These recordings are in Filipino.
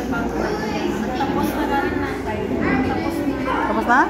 Tapos na rin natin. Tapos na?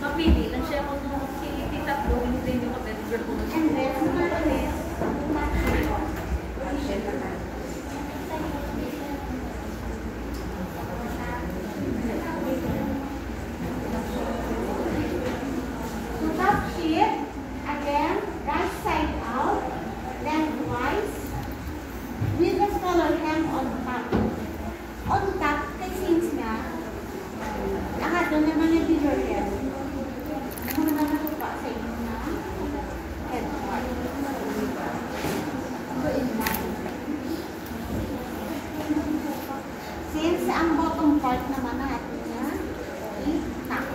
Mapili lang siya kung tinitatlo, hindi nyo kapag-reserve po. And then, since ang bottom part naman natin niya, i-tap.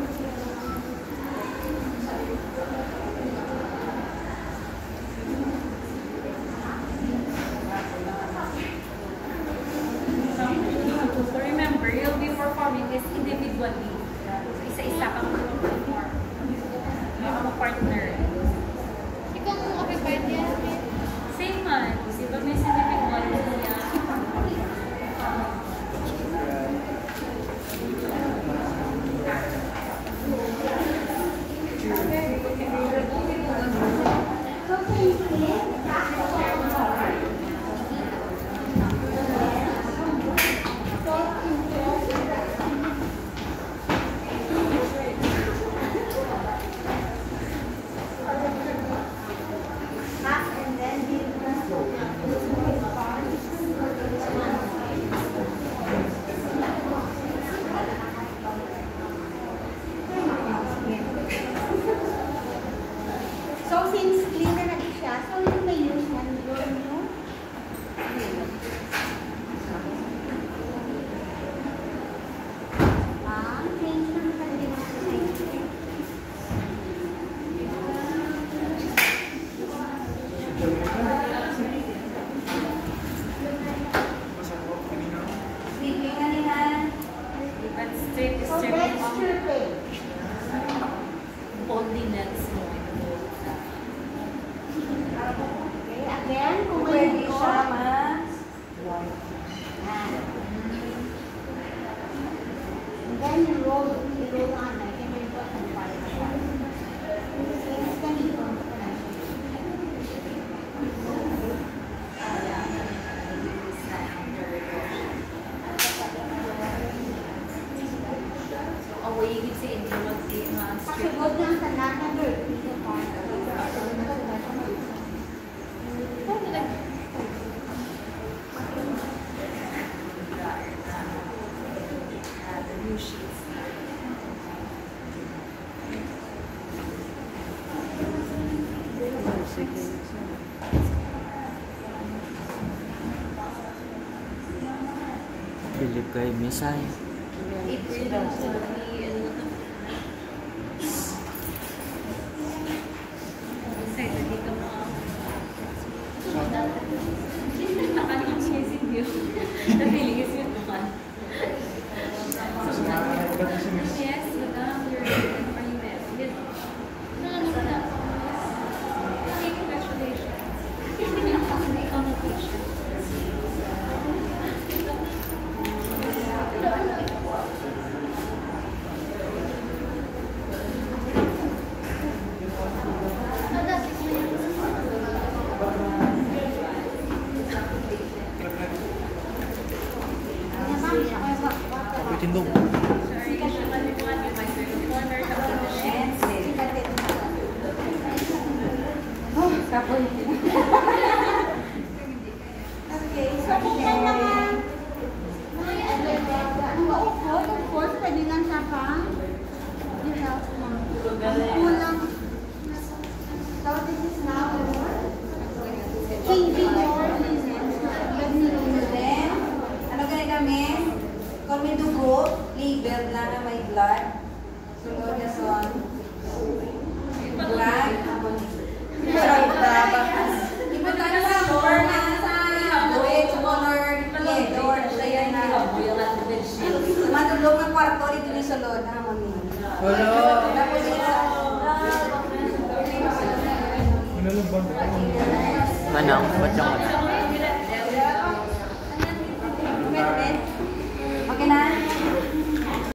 So remember, you'll be performing this individually. So isa-isa kang perform. Yung partner. Ikaw kung occupied niya. Same man. Di ba may individual niya? So, since clean na natin siya, so yung may use na nyo, change na natin sa side. Sleeping kanina. But straight is So, that's your page. only next mo. Okay, again, kung Pwede may siya mas. and then you roll on like in your bottom part. Since ganito. Away yun si Indy Kasi good lang sa number. Dito pa. new sheets. Bilib kay Misay. Yes, madam, you're are you met? Ako'y tindog. Okay, so kung may mga upo, pwede lang siya pa. You help mo. Kulang. So this is now changing your linen. Then, ano ganyan kami? Kung may dugo, label na na may blood. Sunod na son. Blood. Iba tayo sa or na sa red, color, yellow, or siya na. Matulog ng kwarto, dito ni sulod na mami. Tapos isa. Manang, ba't yung